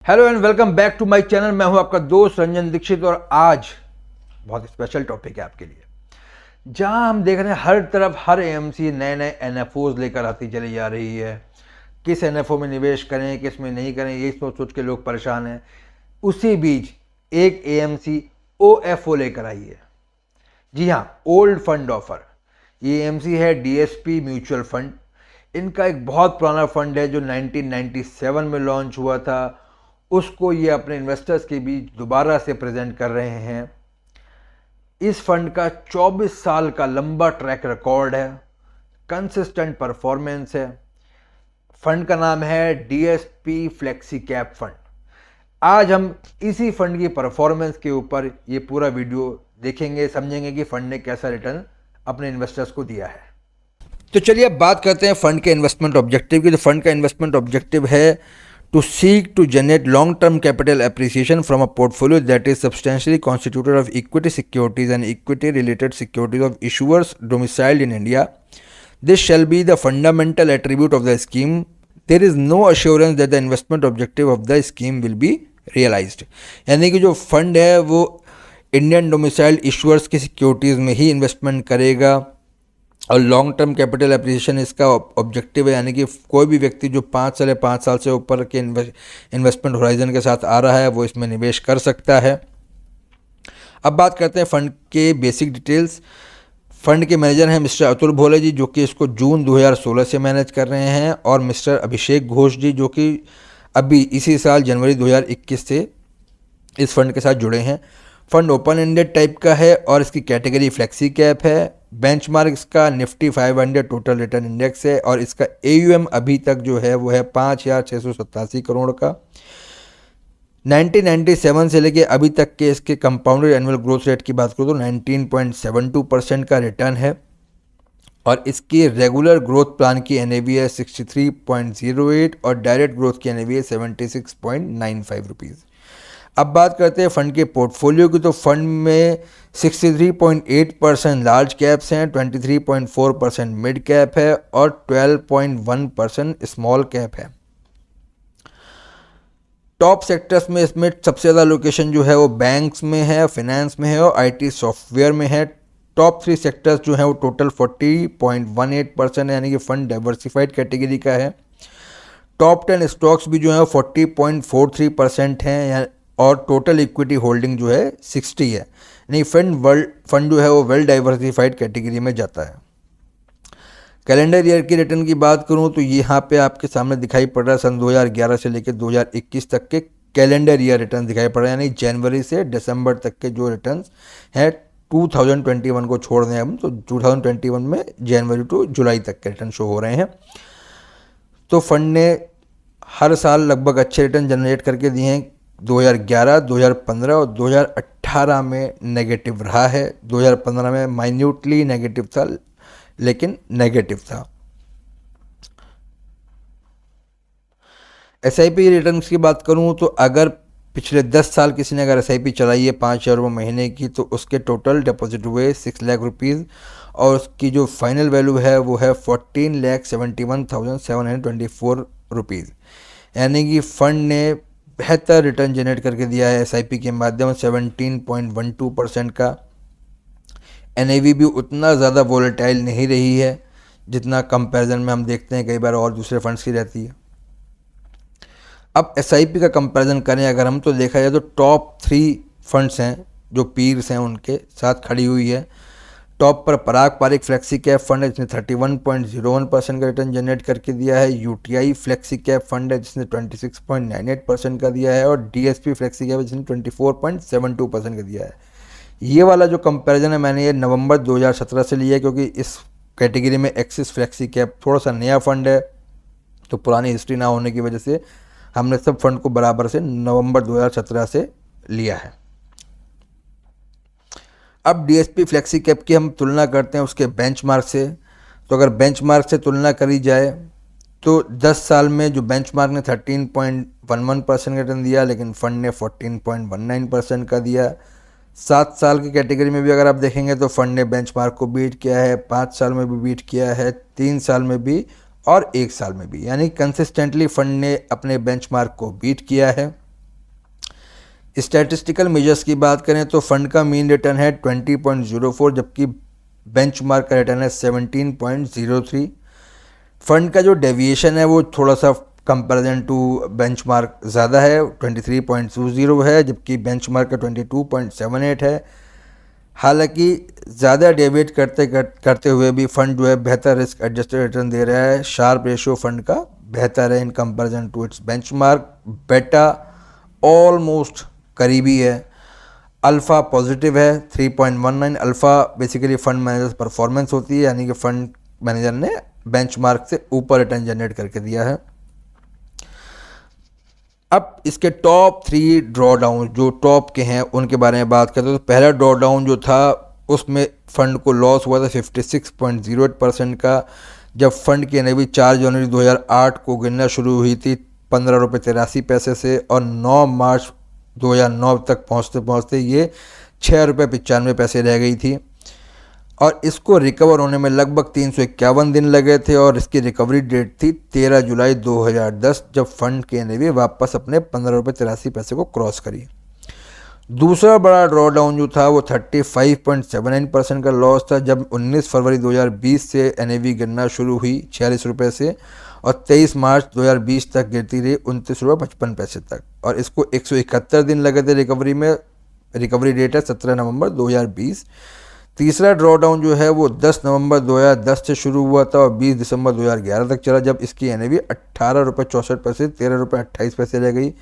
Hello and welcome back to my channel. मैं हूं आपका दोस्त रंजन दीक्षित और आज बहुत स्पेशल टॉपिक है आपके लिए, जहां हम देख रहे हैं हर तरफ हर एएमसी नए नए एनएफओज लेकर आती चली जा रही है। किस एनएफओ में निवेश करें, किस में नहीं करें, ये सोच सोच के लोग परेशान हैं। उसी बीच एक एएमसी ओएफओ लेकर आई है। जी हाँ, ओल्ड फंड ऑफर। ये एएमसी है डीएसपी म्यूचुअल फंड। इनका एक बहुत पुराना फंड है जो 1997 में लॉन्च हुआ था। उसको ये अपने इन्वेस्टर्स के बीच दोबारा से प्रेजेंट कर रहे हैं। इस फंड का 24 साल का लंबा ट्रैक रिकॉर्ड है, कंसिस्टेंट परफॉर्मेंस है। फंड का नाम है डीएसपी फ्लेक्सी कैप फंड। आज हम इसी फंड की परफॉर्मेंस के ऊपर ये पूरा वीडियो देखेंगे, समझेंगे कि फंड ने कैसा रिटर्न अपने इन्वेस्टर्स को दिया है। तो चलिए अब बात करते हैं फंड के इन्वेस्टमेंट ऑब्जेक्टिव की। तो फंड का इन्वेस्टमेंट ऑब्जेक्टिव है to seek to generate long-term capital appreciation from a portfolio that is substantially constituted of equity securities and equity-related securities of issuers domiciled in India. This shall be the fundamental attribute of the scheme. There is no assurance that the investment objective of the scheme will be realized. यानी कि जो fund है वो Indian domiciled issuers की securities में ही investment करेगा और long term capital appreciation इसका ऑब्जेक्टिव है। यानी कि कोई भी व्यक्ति जो 5 साल से ऊपर के इन्वेस्टमेंट होराइजन के साथ आ रहा है वो इसमें निवेश कर सकता है। अब बात करते हैं फंड के बेसिक डिटेल्स। फंड के मैनेजर हैं मिस्टर अतुल भोले जी, जो कि इसको जून 2016 से मैनेज कर रहे हैं, और मिस्टर अभिषेक घोष जी, जो कि अभी इसी साल जनवरी 2021 से इस फंड के साथ जुड़े हैं। फंड ओपन एंडेड टाइप का है और इसकी कैटेगरी फ्लेक्सी कैप है। बेंचमार्क इसका निफ्टी 500 टोटल रिटर्न इंडेक्स है और इसका एयूएम अभी तक जो है वो है 5,687 करोड़ का। 1997 से लेके अभी तक के इसके कंपाउंडेड एनुअल ग्रोथ रेट की बात करूँ तो 19.72% का रिटर्न है और इसकी रेगुलर ग्रोथ प्लान की एनएवी है 63.08 और डायरेक्ट ग्रोथ की एनएवी है 76.95 रुपीज़। अब बात करते हैं फंड के पोर्टफोलियो की। तो फंड में 63.8% लार्ज कैप्स हैं, 23.4% मिड कैप है और 12.1% स्मॉल कैप है। टॉप सेक्टर्स में इसमें सबसे ज़्यादा लोकेशन जो है वो बैंक्स में है, फाइनेंस में है और आईटी सॉफ्टवेयर में है। टॉप 3 सेक्टर्स जो हैं वो टोटल 40.18% है, यानी कि फंड डाइवर्सिफाइड कैटेगरी का है। टॉप 10 स्टॉक्स भी जो है 40.43% हैं और टोटल इक्विटी होल्डिंग जो है 60 है। यानी फंड जो है वो वेल डाइवर्सिफाइड कैटेगरी में जाता है। कैलेंडर ईयर की रिटर्न की बात करूं तो यहाँ पे आपके सामने दिखाई पड़ रहा है सन 2011 से लेकर 2021 तक के कैलेंडर ईयर रिटर्न दिखाई पड़ रहे हैं, यानी जनवरी से दिसंबर तक के जो रिटर्न हैं 2021 को छोड़ दें हम तो 2021 में जनवरी टू जुलाई तक के रिटर्न शो हो रहे हैं। तो फंड ने हर साल लगभग अच्छे रिटर्न जनरेट करके दिए हैं। 2011, 2015 और 2018 में नेगेटिव रहा है। 2015 में माइन्यूटली नेगेटिव था, लेकिन नेगेटिव था। एसआईपी रिटर्न्स की बात करूं तो अगर पिछले 10 साल किसी ने अगर एसआईपी चलाई है 5,000 रुपये महीने की तो उसके टोटल डिपॉजिट हुए 6 लाख रुपीज़ और उसकी जो फाइनल वैल्यू है वो है 14,71,724 रुपीज़। यानी कि फंड ने बेहतर रिटर्न जनरेट करके दिया है एसआईपी के माध्यम से 17.12% का। एनएवी भी उतना ज़्यादा वोलेटाइल नहीं रही है जितना कंपैरिजन में हम देखते हैं कई बार और दूसरे फंड्स की रहती है। अब एसआईपी का कंपैरिजन करें अगर हम तो देखा जाए तो टॉप 3 फंड्स हैं जो पीर्स हैं उनके साथ खड़ी हुई है। टॉप पर पराग पारिक फ्लेक्सी कैप फंड है जिसने 31.01% का रिटर्न जनरेट करके दिया है। यूटीआई फ्लेक्सी कैप फंड है जिसने 26.98% का दिया है और डीएसपी फ्लेक्सी कैप जिसने 24.72% का दिया है। ये वाला जो कंपैरिजन है मैंने ये नवंबर 2017 से लिया है क्योंकि इस कैटेगरी में एक्सिस फ्लेक्सी कैप थोड़ा सा नया फंड है, तो पुरानी हिस्ट्री ना होने की वजह से हमने सब फंड को बराबर से नवंबर 2017 से लिया है। अब डीएसपी फ्लेक्सी कैप की हम तुलना करते हैं उसके बेंचमार्क से। तो अगर बेंचमार्क से तुलना करी जाए तो 10 साल में जो बेंचमार्क ने 13.11% का रिटर्न दिया, लेकिन फंड ने 14.19% का दिया। 7 साल की कैटेगरी में भी अगर आप देखेंगे तो फंड ने बेंचमार्क को बीट किया है, 5 साल में भी बीट किया है, 3 साल में भी और 1 साल में भी, यानी कंसिस्टेंटली फंड ने अपने बेंचमार्क को बीट किया है। स्टैटिस्टिकल मेजर्स की बात करें तो फंड का मीन रिटर्न है 20.04, जबकि बेंचमार्क का रिटर्न है 17.03। फंड का जो डेविएशन है वो थोड़ा सा कंपैरिजन टू बेंचमार्क ज़्यादा है, 23.20 है, जबकि बेंचमार्क का 22.78 है। हालांकि ज़्यादा डेविएट करते हुए भी फंड जो है बेहतर रिस्क एडजस्टेड रिटर्न दे रहा है। शार्प रेशियो फंड का बेहतर है in comparison to its benchmark. Beta almost करीबी है। अल्फ़ा पॉजिटिव है 3.19। Alpha basically fund manager performance होती है, यानी कि फंड मैनेजर ने बेंचमार्क से ऊपर रिटर्न जनरेट करके दिया है। अब इसके टॉप 3 ड्रॉडाउन जो टॉप के हैं उनके बारे में बात करते हैं। तो पहला ड्रॉडाउन जो था उसमें फंड को लॉस हुआ था 56.08% का, जब फंड की एनएवी 4 जनवरी 2008 को गिरना शुरू हुई थी 15 रुपये 83 पैसे से, और 9 मार्च 2009 तक पहुंचते पहुंचते ये 6 रुपये 95 पैसे रह गई थी, और इसको रिकवर होने में लगभग 351 दिन लगे थे, और इसकी रिकवरी डेट थी 13 जुलाई 2010, जब फंड के एनएवी वापस अपने 15 रुपये 83 पैसे को क्रॉस करी। दूसरा बड़ा ड्रॉडाउन जो था वो 35.79% का लॉस था, जब 19 फरवरी 2020 से एनएवी गिरना शुरू हुई 46 रुपये से, और 23 मार्च 2020 तक गिरती रही 29 रुपये 55 पैसे तक, और इसको 171 दिन लगे थे रिकवरी में। रिकवरी डेट है 17 नवंबर 2020। तीसरा ड्रॉडाउन जो है वो 10 नवंबर 2010 से शुरू हुआ था और 20 दिसंबर 2011 तक चला, जब इसकी एनएवी 18 रुपये 64 पैसे 13 रुपये 28 पैसे रह गई।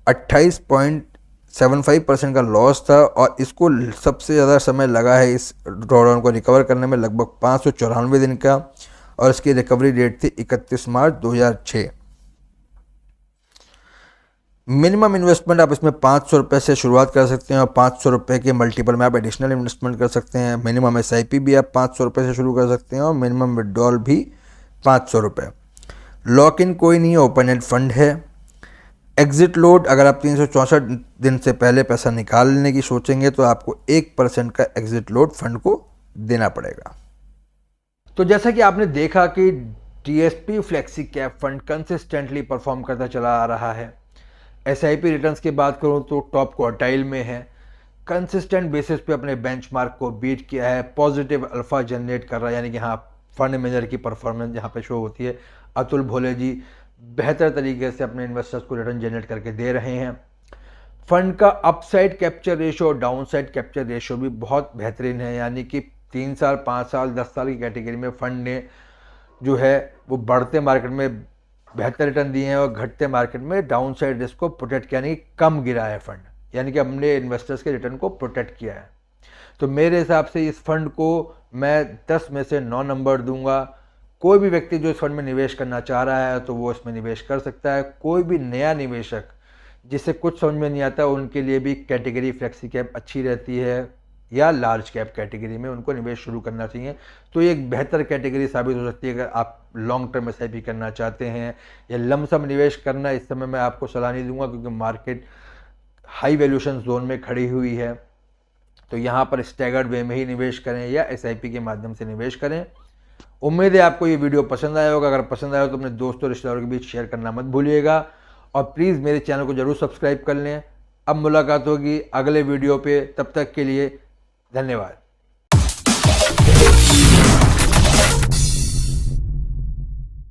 28.75% का लॉस था, और इसको सबसे ज़्यादा समय लगा है इस ड्रॉडाउन को रिकवर करने में, लगभग 594 दिन का, और इसकी रिकवरी डेट थी 31 मार्च 2006। मिनिमम इन्वेस्टमेंट आप इसमें 500 रुपये से शुरुआत कर सकते हैं, और 500 रुपये के मल्टीपल में आप एडिशनल इन्वेस्टमेंट कर सकते हैं। मिनिमम एसआईपी भी आप 500 रुपये से शुरू कर सकते हैं, और मिनिमम विड्रॉल भी 500 रुपये। लॉक इन कोई नहीं है, ओपन एंड फंड है। एग्जिट लोड अगर आप 364 दिन से पहले पैसा निकाल लेने की सोचेंगे तो आपको 1% का एग्जिट लोड फंड को देना पड़ेगा। तो जैसा कि आपने देखा कि TSP flexi cap fund consistently perform करता चला आ रहा है। एसआईपी रिटर्न्स की बात करूं तो टॉप क्वार्टाइल में है, कंसिस्टेंट बेसिस पे अपने बेंचमार्क को बीट किया है, पॉजिटिव अल्फा जनरेट कर रहा है, यानी कि हाँ फंड मैनेजर की परफॉर्मेंस यहाँ पे शो होती है। अतुल भोले जी बेहतर तरीके से अपने इन्वेस्टर्स को रिटर्न जनरेट करके दे रहे हैं। फंड का अपसाइड कैप्चर रेशियो और डाउन साइड कैप्चर रेशियो भी बहुत बेहतरीन है, यानी कि 3 साल 5 साल 10 साल की कैटेगरी में फंड ने जो है वो बढ़ते मार्केट में बेहतर रिटर्न दिए हैं, और घटते मार्केट में डाउन साइड रिस्क को प्रोटेक्ट किया, यानी कम गिरा है फंड, यानी कि हमने इन्वेस्टर्स के रिटर्न को प्रोटेक्ट किया है। तो मेरे हिसाब से इस फंड को मैं 10 में से 9 नंबर दूंगा। कोई भी व्यक्ति जो इस फंड में निवेश करना चाह रहा है तो वो इसमें निवेश कर सकता है। कोई भी नया निवेशक जिसे कुछ समझ में नहीं आता उनके लिए भी कैटेगरी फ्लेक्सी कैप अच्छी रहती है, या लार्ज कैप कैटेगरी में उनको निवेश शुरू करना चाहिए। तो ये एक बेहतर कैटेगरी साबित हो सकती है अगर आप लॉन्ग टर्म एसआईपी करना चाहते हैं, या लमसम निवेश करना इस समय मैं आपको सलाह नहीं दूंगा, क्योंकि मार्केट हाई वैल्यूएशन जोन में खड़ी हुई है। तो यहाँ पर स्टैगर्ड वे में ही निवेश करें या एसआईपी के माध्यम से निवेश करें। उम्मीद है आपको ये वीडियो पसंद आया होगा। अगर पसंद आया हो तो अपने दोस्तों रिश्तेदारों के बीच शेयर करना मत भूलिएगा, और प्लीज़ मेरे चैनल को जरूर सब्सक्राइब कर लें। अब मुलाकात होगी अगले वीडियो पे, तब तक के लिए धन्यवाद।